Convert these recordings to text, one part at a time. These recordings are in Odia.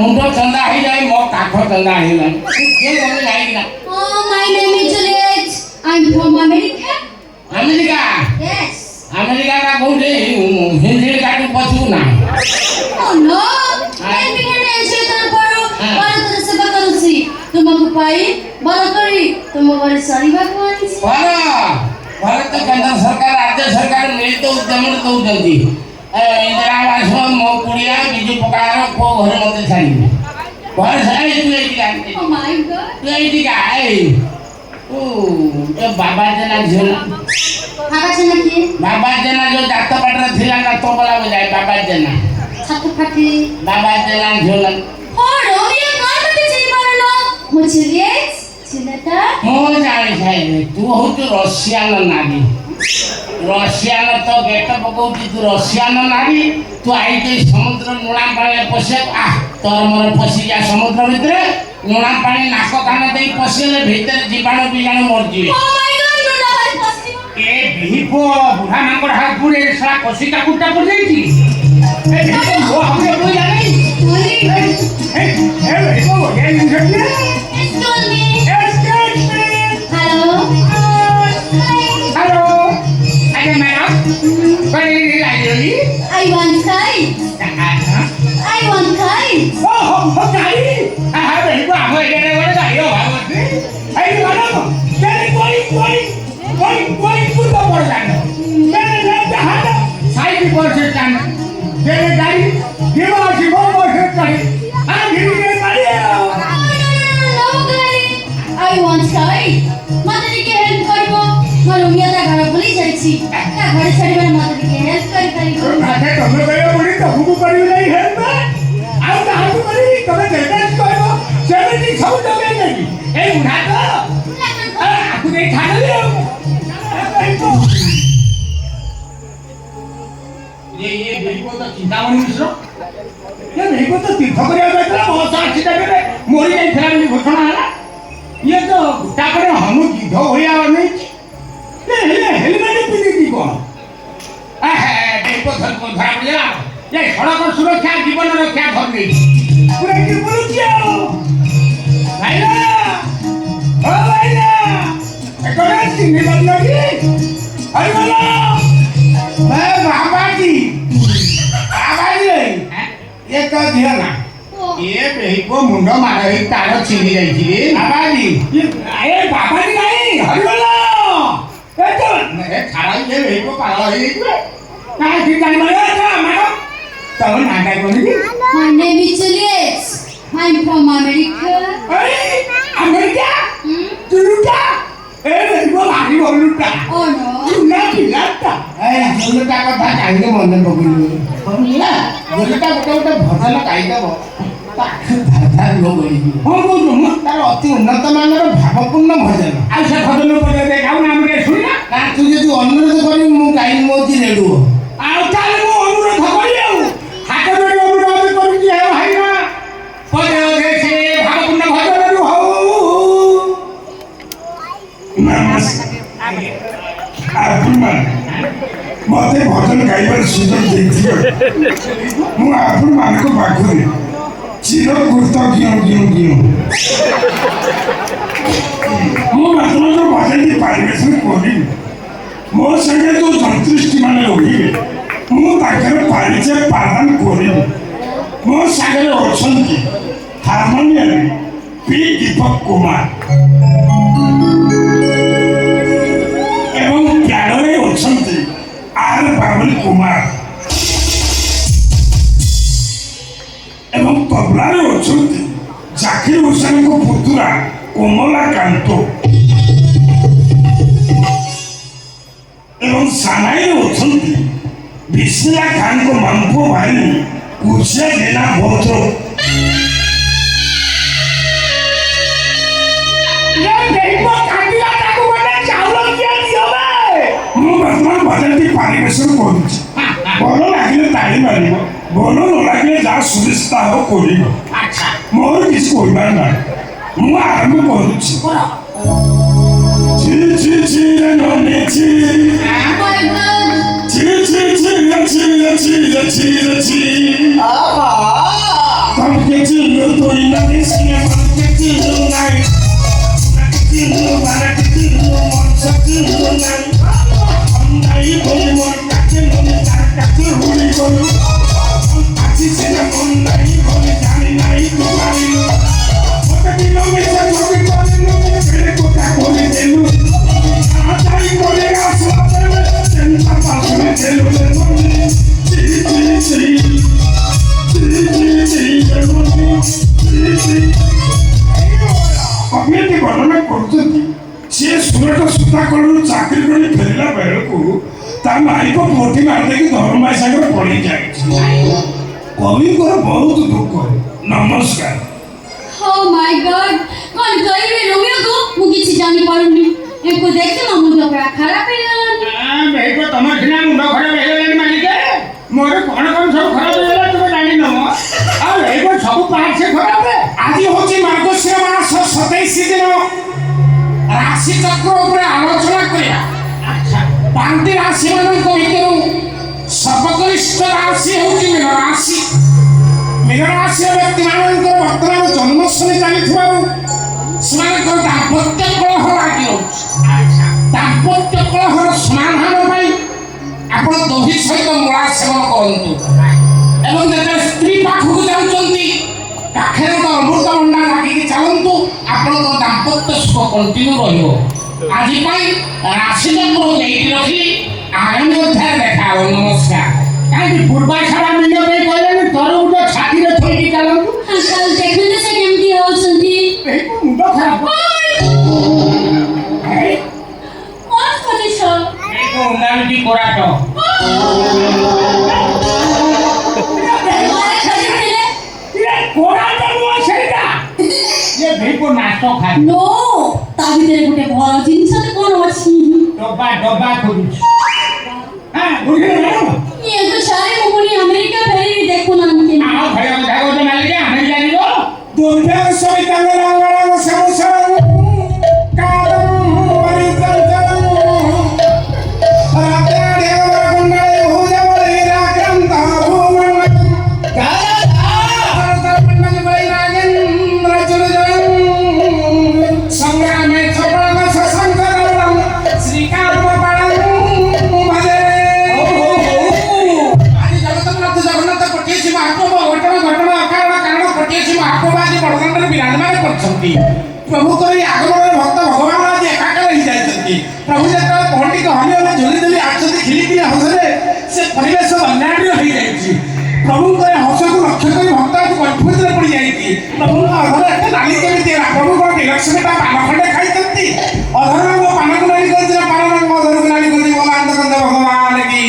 मुंड चंदा ही जाए मो काख चंदा ही ना के बोले जाई ना My name is Juliet. I'm from America. America Yes. America का कोठे हिंदी काटू पछू ना Oh no. मैं बिना चेतन परो भारत सेवा करूसी तुमको पाई बलकरी तुम बड़े सारी भगवान जी भारत केंद्र सरकार राज्य सरकार मिलित उद्यम दउजंती इंदिरा आवास मो कुड़िया बिजु पकार को घर मते छाड़ी घर छाड़ी तू एटी का Oh my God. तू एटी का ओ ए बाबा जना झोला बाबा जना के बाबा जना जो जात पटर थिला ना तो बला बजाय बाबा जना छाप फाटी बाबा जना झोला हो रोमियो कौन मते चिनी मारनो मो जुलियट चिनेता मो जाई छाई तू हो तो रशियन नारी रशियन तो गेट पकोती तू रशियन नारी तू आई के समुद्र नुणा पानी पसे आ तोर मोर पसी जा समुद्र भितरे नुणा पानी नाक कान देई पसेले भितर जीवाणु बीजाणु मर जीवे Oh my God, no no I possible. ए भीपो बुढ़ा मांगड़ हाथ पुरे साला कोसी का कुत्ता पड़ जाई थी ए भीपो वो हमरे कोई जाने Only ए भीपो ये इंजन ने excuse me. Excuse me Hello. Hello अरे मैडम कोई नहीं आई रही I want kite. I want kite. ओ हो गाड़ी हां भीपो आगो ये रे वाला गाड़ी हो भागो आई मैडम तेरी कोई कुत्ता पड़ जाने तेरे ले जहां साइड पर से जाना तेरे गाड़ी ये वाली वो से चढ़ी हां धीरे धीरे गाड़ी No kite. I want kite. मते के हेल्प करबो मोर उमिया ता घर भूली जाई छी ता घर छड़ीबा मते के हेल्प करी करी माथे तमे गयो बोली तबु करियो नहीं हेल्प आउ काहू करी तमे देखास करबो सेमिति सब दबे नहीं ए उठा तो आपको नहीं खाना ले ये बिल्कुल तो चिंतामणि मिश्र ये बिल्कुल तो तीर्थ करिया बैठला बहुत सारा चिंता करे मोरी नहीं फेरा नहीं घोषणा हला ये तो तापरे हम युद्ध होया नहीं ये हेलमेट पिनी की कोन बिल्कुल धर लिया ये सड़क सुरक्षा जीवन रक्षा धर नहीं पूरा की बोलू क्या भाईला ओ भाईला एकरा चिन्ह बदल की अरे बोलो मैं बाबा जी ये तो दिया ना ये बेहिको मुंडो मारे ही तारो छिनी जाई छी रे बाबा जी अरे बाबा जी नहीं हरि बोलो ए तो ए खारा ये बेहिको पागल होई गई ना की जानी मारे ना मारो तब ना काय कोनी My name is Juliet. I'm from America. अरे अमेरिका तुरुटा ए बेहिको भारी बोलुटा Oh no. ना पिलाता ए बोलुटा कथा काईने मन बगुलु बोलुला बोलुटा गोटे भजन गाई देबो धार लोग हां बोलु तार अति उन्नत मानर भावपूर्ण भजन आ से भजन पदे देखाउ ना हमरे सुना का तू जे अनुरोध करी मु गाई मोची रेडू आ ताले मु अनुरोध करी आउ हाथ जोड़ी अनुरोध करू कि हे भाई ना पदे देखे भावपूर्ण भजन रु हो नमस्कार आपन मते भजन गाइबार सुযোগ ଦେଇଥିବ ମୁଁ ଆପଣ ମାନଙ୍କ ପାଖରେ ଚିର କୃତଜ୍ଞ ମୁଁ ଆପଣଙ୍କ ଭଜନ ପରିବେଷଣ କରିବି ମୋ ସାଙ୍ଗେ ଯୋଉ ଯନ୍ତ୍ରିଷ୍ଟି ମାନେ ରହିବେ ମୁଁ ତାଙ୍କର ପରିଚୟ ପ୍ରଦାନ କରିବି ମୋ ସାଙ୍ଗରେ ଅଛନ୍ତି ହାରମୋନିୟମ ପି ଦୀପକ କୁମାର ଏବଂ ପ୍ୟାଡରେ ଅଛନ୍ତି आर बाबुल कुमार एवं तबलारे अछंती जाकिर हुसैन को पुतुरा कोमला कांतो एवं सानाई अछंती बिस्मिल्ला खान को मामपो भाई कुर्सिया देना भोत्रो ये देखो काटिला ताको बने चावल किया दियो बे ମୁଁ ବର୍ତ୍ତମାନ ଭଜନଟି ପରିବେଷଣ କରୁଛି ଭଲ ଲାଗିଲେ ତାଳି ମାରିବ ଭଲ ନ ଲାଗିଲେ ଯାହା ସୁବିଧା ତାହା କରିବ अच्छा ମୋର କିଛି କହିବାର ନାହିଁ ମୁଁ ଆରମ୍ଭ କରୁଛି ଛି ଛି ଛି ରେ ନନେ ଛି Oh my God. ଛି ଛି ଛି ରେ ଛି ରେ ଛି ରେ ଛି ରେ ଛି ତମକେ ଛି Indonesia menang kecil barat kecil monsa kecil andai boleh monta kecil kecil huli bolu aci sena mondai boleh jani naik kembali kota Indonesia joget boleh nunggu bere kota boleh delu atai boleh asal cinta pasme delu ଅମିତି ବର୍ଣ୍ଣନା କରୁଛନ୍ତି ସିଏ ସୁରଟ ସୂତା କଳରୁ ଚାକିରି କରି ଫେରିଲା ବେଳକୁ ତା ମାଇପ ପୋଠି ମାରିଦେଇକି ଧର୍ମାଇ ସାଙ୍ଗରେ ପଳେଇ ଯାଇଛି କବିଙ୍କର ବହୁତ ଦୁଃଖ ନମସ୍କାର Oh my God! कौन गरीब रोमियो को मुझे किसी जानी पड़ूंगी इनको देखते ना मुझे बड़ा खराब है यार ଭାଇ ତମର ସିନା ମୁଣ୍ଡ ଖରାପ ହେଇଗଲାଣି ମାଲିକ ମୋର କଣ କଣ ସବୁ ଖରାପ ହେଇଗଲା ତୁମେ ଜାଣିନ ଆଉ ଏଇ ସବୁ ପାର୍ଟ ଖରାପ ଆଜି ହଉଛି ମାର୍ଗଶିର ମାସ 27 ଦିନ ରାଶି ଚକ୍ର ଉପରେ ଆଲୋଚନା କରିବା ପାଞ୍ଚଟି ରାଶି ମାନଙ୍କ ଭିତରୁ ସର୍ବକନିଷ୍ଠ ରାଶି ହେଉଛି ମୀନ ରାଶି ମୀନ ରାଶିର ବ୍ୟକ୍ତିମାନଙ୍କର ବର୍ତ୍ତମାନ ଜନ୍ମଶନି ଚାଲିଥିବାରୁ ସେମାନଙ୍କର ଦାମ୍ପତ୍ୟ କଳହ ଲାଗି ରହୁଛି ଦାମ୍ପତ୍ୟ କଳହର ସମାଧାନ ପାଇଁ ଆପଣ ଦହି ସହିତ ମୂଳା ସେବନ କରନ୍ତୁ ଏବଂ ଯେତେବେଳେ ସ୍ତ୍ରୀ ପାଖକୁ ଯାଉଛନ୍ତି କାଖରେ ତ ଅମୃତଭଣ୍ଡା ଲାଗିକି ଚାଲନ୍ତୁ ଆପଣଙ୍କ ଦାମ୍ପତ୍ୟ ସୁଖ କଣ୍ଟିନ୍ୟୁ ରହିବ ଆଜି ପାଇଁ ରାଶିଚକ୍ର ନେଇକି ରଖିଲି ଆଗାମୀ ଅଧ୍ୟାୟରେ ଦେଖା ହେବ ନମସ୍କାର କାହିଁକି ପୂର୍ବାଷାଢ଼ା ମିଳିବା ପାଇଁ କହିଲେନି ତରଭୁଜ ଛାତିରେ ଥୋଇକି ଚାଲନ୍ତୁ अंकल देखने से केमती हो सुनती ମୁଣ୍ଡ ଖରାପ कौन खोजे शो ଉନ୍ନାଳିଟି କରାଟ हमारे खोजे थे କରାଟ ନୁହଁ ସେଇଟା ଇଏ ଭେପ ନାଚ ଖାଏ नो ताबी तेरे गुटे भल जिनिस तो कोन अछि ଡବା ଡବା କରୁଛି ହଁ ବୁଝିଲେ ନା ये तो सारे मुनी अमेरिका फेरी देखो ना उनके ଆମ ଭୟ କଥା କହୁଛ ମାଲିକ ଆମେ ଜାଣିବ ଦୁର୍ଭ୍ୟା ସହିତ ରଙ୍ଗଳ ସମସ୍ୟା କାଦମ ପରିଚୟ ରାତେ ଗୁଣ୍ଡଳେ ଭୁଜବଳି ରାକ୍ରାନ୍ତ ଭୂମନ ସଂଗ୍ରାମେ ଛପଳ ଶଙ୍କର ଶ୍ରୀକାନ୍ତ ଆଜି ଜଗନ୍ନାଥ ଜଗନ୍ନାଥ ପଠେଇଛି ମହାପ୍ରଭୁ ଅଘଟଣ ଘଟଣା ଅକାରଣ କାରଣ ପଠେଇଛି ମହାପ୍ରଭୁ ଆଜି ବଡ଼ଦାଣ୍ଡରେ ବିରାଜମାନ କରିଛନ୍ତି ପ୍ରଭୁଙ୍କର ଏହି ଆଗମନରେ ଭକ୍ତ ଭଗବାନ ଆଜି ଏକାକାର ହେଇଯାଇଛନ୍ତି ପ୍ରଭୁ ଯେତେବେଳେ ପହଣ୍ଡିକ ହଲି ହଲି ଝୁଲି ଝୁଲି ଆସୁଛନ୍ତି ଖିଲିଖିଲି ହସରେ ସେ ପରିବେଶ ବନ୍ୟାଢ୍ୟ ହେଇଯାଇଛି ପ୍ରଭୁଙ୍କର ଏ ହସକୁ ଲକ୍ଷ୍ୟ କରି ଭକ୍ତ ଆଜି କନଫ୍ୟୁଜରେ ପଡ଼ିଯାଇଛି ପ୍ରଭୁଙ୍କ ଅଧର ଏତେ ନାଲି କେମିତି ହେଲା ପ୍ରଭୁ କ'ଣ ବିଲକ୍ଷଣତା ପାନ ଖଣ୍ଡେ ଖାଇଛନ୍ତି ଅଧର ରଙ୍ଗ ପାନକୁ ନାଲି କରିଥିଲେ ପାନ ରଙ୍ଗ ଅଧରକୁ ନାଲି କରିଛି ଭଗବାନ ଭଗବାନ କି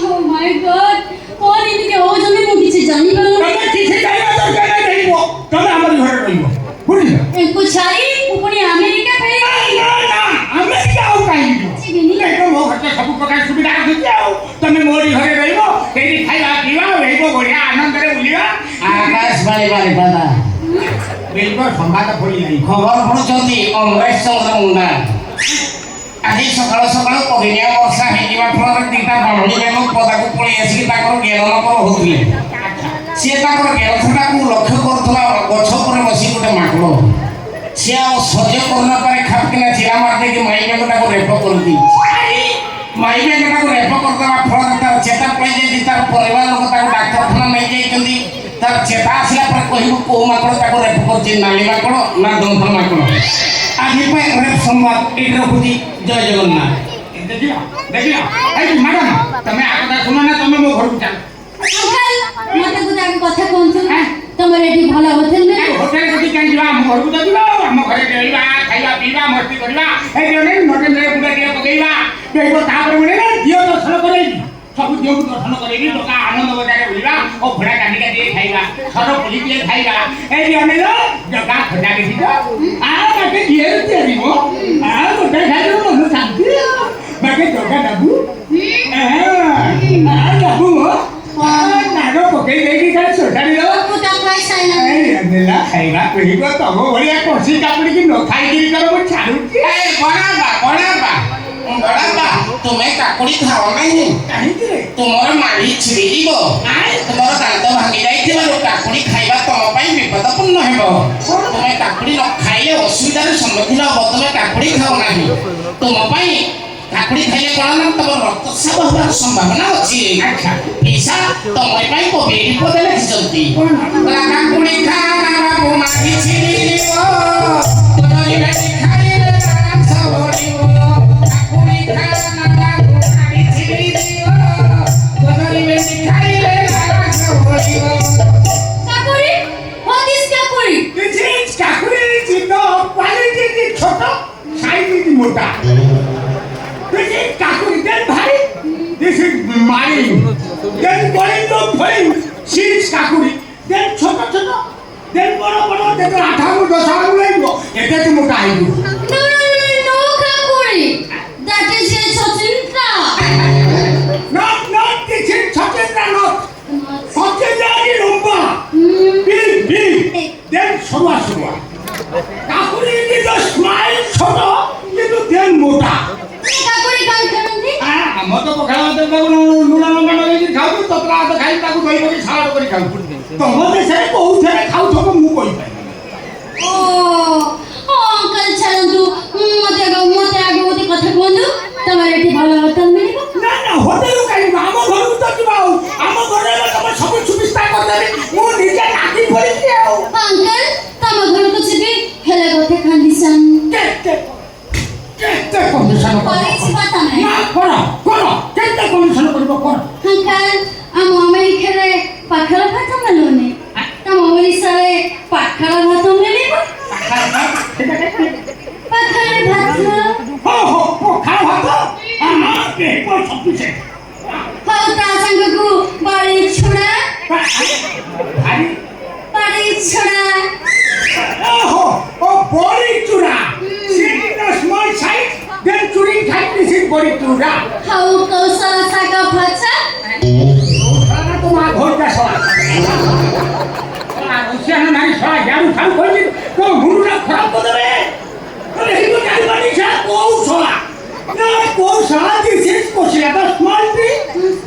ओ माय गॉड कौन इनके हो जमी मु किसी जानी पालो ତମେ କିଛି ଜାଣିବା ଦରକାର ନାହିଁ ରହିବ ତମେ ଆମର ଘରେ ରହିବ ବୁଝିଲ इनको छाई उपनी अमेरिका फेरी ଆମେରିକା ଆଉ କାହିଁକି ଯିବିନି। ମୋ ଘରେ ସବୁ ପ୍ରକାର ସୁବିଧା ଅଛି ଆଉ ତମେ ମୋରି ଘରେ ରହିବ ସେଇଠି ଖାଇବା ପିଇବା ରହିବ ବଢିଆ ଆନନ୍ଦରେ ବୁଲିବା ଆକାଶବାଣୀ ବାରିପଦା ରହିବ ସମ୍ବାଦ ପଡ଼ି ନାହିଁ ଖବର ପଢୁଛନ୍ତି ଅମରେଶ ଚନ୍ଦ୍ର ମୁଣ୍ଡା ଆଜି ସକାଳୁ ସକାଳୁ ପଦିନିଆ ବର୍ଷା ହେଇଯିବା ଫଳରେ ଦିଟା ବ୍ରାହ୍ମଣୀ ମାନ ପଦାକୁ ପଳେଇ ଆସିକି ତାଙ୍କର ଜ୍ଞାନ ନକର ହଉଥିଲେ ସିଏ ତାଙ୍କର ଜ୍ଞାନଟାକୁ ଲକ୍ଷ୍ୟ କରୁଥିଲା ଗଛ ଉପରେ ବସି ଗୋଟେ ମାଙ୍କଡ଼ ସିଏ ଆଉ ସହ୍ୟ କରୁନପାରେ ଖାପକିନା ଚିରା ମାରିଦେଇକି ମାଇ ବେଙ୍ଗଟାକୁ ରେପ କରିଦେଇଛି ମାଇ ବେଙ୍ଗଟାକୁ ରେପ କରିଦେବା ଫଳରେ ତାର ଚେତା ପଳେଇଯାଇଛି ତାର ପରିବାର ଲୋକ ତାକୁ ଡାକ୍ତରଖାନା ନେଇଯାଇଛନ୍ତି ତାର ଚେତା ଆସିଲା ପରେ କହିବୁ କୋଉ ମାଙ୍କଡ଼ ତାକୁ ରେପ କରିଛି ନାଲି ମାଙ୍କଡ଼ ନା ଦମ୍ଭ ମାଙ୍କଡ଼ ଆଜି ପାଇଁ ରେପ ସମ୍ବାଦ ଏଇଠି ରଖୁଛି ଜୟ ଜଗନ୍ନାଥ ଦେଖିଲ ଦେଖିଲ ଏଇ ମ୍ୟାଡ଼ାମ ତମେ આ କଥା ଶୁଣ ନା ତମେ ମୋ ଘରକୁ ଚାଲ अंकल मते गुदा के कथा कोन छु तमरे एठी भला होथेल ने ହୋଟେଲ ଯଦି କାହିଁ ଯିବା ଆମ ଘରକୁ ତ ଯିବା ଆମ ଘରେ ରହିବା ଖାଇବା ପିଇବା ମସ୍ତି କରିବା ଏଇ ଜଣେ ହୋଟେଲରେ ଗୁଡ଼ା ଟିକେ ପକେଇବା ଦେଖିବ ତାପରେ ଗୋଟେ ନା ଝିଅ ଦର୍ଶନ କରେଇବି ସବୁ ଝିଅକୁ ଦର୍ଶନ କରେଇବି ଲୋକ ଆନନ୍ଦ ବଜାରରେ ବୁଲିବା ଓ ଘୋଡ଼ା କାନିକା ଟିକେ ଖାଇବା ସର ପୁଲି ଟିକେ ଖାଇବା ଏଇ ଜଣେ ଜଗା ଖୋଜା ଦେଖିଛ ଆଉ ବାକି ଝିଅରେ ତିଆରି ମୋ ଆଉ ଗୋଟେ ଖାଇଦେବ ମନ ଶାନ୍ତି ବାକି ଜଗା ଡାବୁ ଡାବୁ ନାଗ ପକେଇ ଦେଇକି ଖାଲି ସୋଟାଡ଼ି ଦେବ पुता पैसा ना ନେଲା ଖାଇବା ପିଇବ ତମ ଭଳିଆ କଷି କାପୁଡ଼ିକି ନ ଖାଇକିରି କର ମୁଁ ଛାଡୁଛି ବଡ଼ାବା ତୁମେ କାକୁଡ଼ି ଖାଅ ନାହିଁ କାହିଁକି ରେ ତୁମର ମାଢ଼ି ଛିଡ଼ିଯିବ ତୁମର ଦାନ୍ତ ଭାଙ୍ଗି ଯାଇଥିବାରୁ କାକୁଡ଼ି তুমি কাকুড়ি ন খাইলে অসুবিধার সম্মুখীন হব তুমি কাকুড়ি খাও না তুম পাই কাকুড়ি খাইলে কোন না তোমার রক্তস্রাব হবার সম্ভাবনা আছে আচ্ছা ঈশা তোমার পাই কবি বিপদে লিখিছন্তি কাকুড়ি খানা বাবু মাগিছি দিব তুমি বেশি খাইলে রাম সবরিব কাকুড়ি খানা বাবু মাগিছি দিব তুমি বেশি খাইলে রাম সবরিব কাকুরি হোয়াট ইজ কাকুরি This is kakuri chino, quality is chota, size is mota. This is kakuri, then bhai. This is mari. Then going to flame, she is kakuri. Then chota chota. Then boro, then atharu dosaru laibo. Ete tu mota aibu. No কাকুরি দ্যাট ইজ এ সচিন্তা Not this is Satendra not. Satendra is lumba. Big. Then shorwa. Kakuri is a smile chota, কিন্তু then mota. কাকুরি কাল করন্তি ଆମ ତ ପଖାଳ ଭାତ ତାକୁ ଲୁଣ ଲଙ୍କା ଲଗେଇକି ଖାଉଛୁ ତତଲା ଭାତ ଖାଇ ତାକୁ ଦହି କରି ସାଲାଡ଼ କରି ଖାଉଛୁ ତମ ଦେଶରେ କୋଉଥିରେ ଖାଉଥିବ ମୁଁ କହିପାରିବି ও অঙ্কল ছাড়ন্তু মতে আগে মতে কথা কুহନ୍ତୁ তোমার এটি ভালো হোটেল মিলিব ନା ହୋଟେଲରୁ ଖାଇବୁ ଆମ ଘରକୁ ତ ଯିବା ଆଉ ଆମ ଘରେ ତମେ ସବୁ ସୁବିଧା କରିଦେବି ମୁଁ ନିଜେ ନାକି କରିବି ଆଉ ଅଙ୍କଲ ତମ ଘରକୁ ଯିବି ହେଲେ ଗୋଟେ କଣ୍ଡିସନ କେତେ କଣ୍ଡିସନ କରିଛି ତମେ ନା କର କେତେ କଣ୍ଡିସନ କରିବ କର ଅଙ୍କଲ ଆମ ଆମେରିକାରେ ପାଖଳ ଭାତ ମିଳୁନି ତମ ଓଡ଼ିଶାରେ ପାଖଳ ଭାତ ମିଳିବ ପାଖଳ ଭାତ ପଖାଳ ଭାତ କେହି ସଫିସିଏଣ୍ଟ ହଉ ତା ସାଙ୍ଗକୁ ବଳି ଛୁଡ଼ା ଭାରି ବଳି ଛୁଡ଼ା body chura. Sit in the small size, then churi type this is body chura. ହଉ କୌଶଳ ଶାଗ ଭଜା Kana to ma ghor ka sola. Ocean na sola yaru kham koi to muruna kharab ko debe. To ei to jani bani sa ko sola. Na ko sola this is koshira the small tree.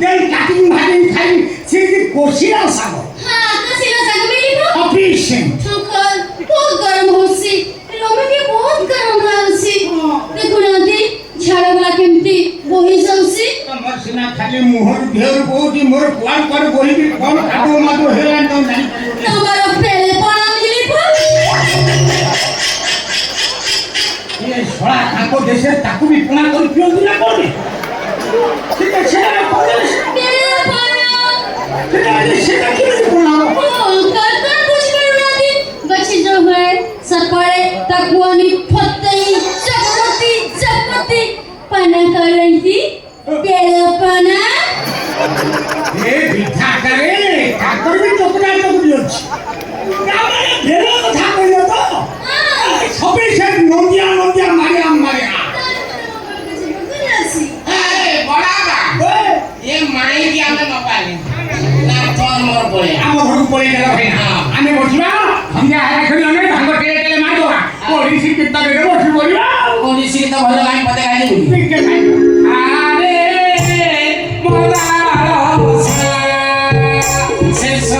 Then cutting খাই this is koshira sago. হ্যাঁ কষিলা ଶାଗ ମିଳିବ Efficient. ଅଙ୍କଲ ବହୁତ ଗରମ ହଉଛି ଲୋମେ ବି ବହୁତ ଗରମ ଲାଗୁଛି ଦେଖୁନାହାନ୍ତି ଝାଡ଼ଗୁଡ଼ା କେମିତି ବୋହି ଯାଉଛି ତମର ସିନା ଖାଲି ମୁହଁରୁ ଦେହରୁ ବହୁଛି ମୋର କୁଆଡେ ବହିକି କଣ କାଦୁଅ ମାଦୁଅ ହେଲାଣି ତମେ ଜାଣିପାରିବନି ତମର ପେଲେ ପଣା ମିଳିବ ଏ ଶଳା ତାଙ୍କ ଦେଶରେ ତାକୁ ବି ପଣା କରି ପିଅନ୍ତି ନା କଣ ସେଟା କରିଦେଲେ ପେଲେ ପଣା ସେଟା କେମିତି ପଣା ହବ ଅଙ୍କଲ କଣ ବୁଝିପାରୁନାହାନ୍ତି ଗଛି ଯୋଉ ହୁଏ ସକାଳେ ତାକୁ ଆଣି ଫତେଇ ଚପତି ପାନା କରନ୍ତି ପେଲେ ପଣା ଏ ବିଧାତାରେ ତାଙ୍କର ବି ଚକୁଡା ଚକୁଡି ଅଛି ତାମାନେ ଭେଲ କଥା କହିଲ ତ ସବେ ସେ ନନ୍ଦିଆ ମାରିଆ ଏ ମାଇ କି ଆମେ ନପାରି ନା ତୋର ମୋର ପଳେଇ ଆମ ଘରକୁ ପଳେଇ ଗଲା ଭାଇନା ଆମେ ବସିବା ସନ୍ଧ୍ୟା ହେଲା ଖେଳି ଆମେ ଭାଙ୍ଗ ଟେଲେ ମାରିଦବା ଓଡିଶୀ କୀର୍ତ୍ତନରେ ବସି ପଡିବା ଓଡ଼ିଶୀ ତ ଭଲ ଲାଇନ ପଦେ ଗାଇଦେବୁ ଟିକେ ନାଇଁ ଆରେ ମଲାଳ ଶେଷ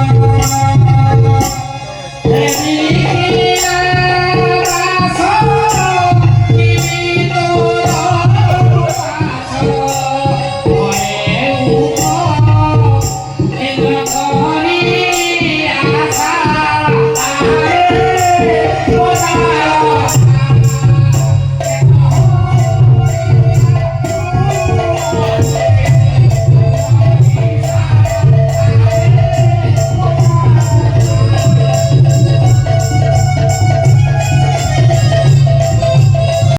Sarva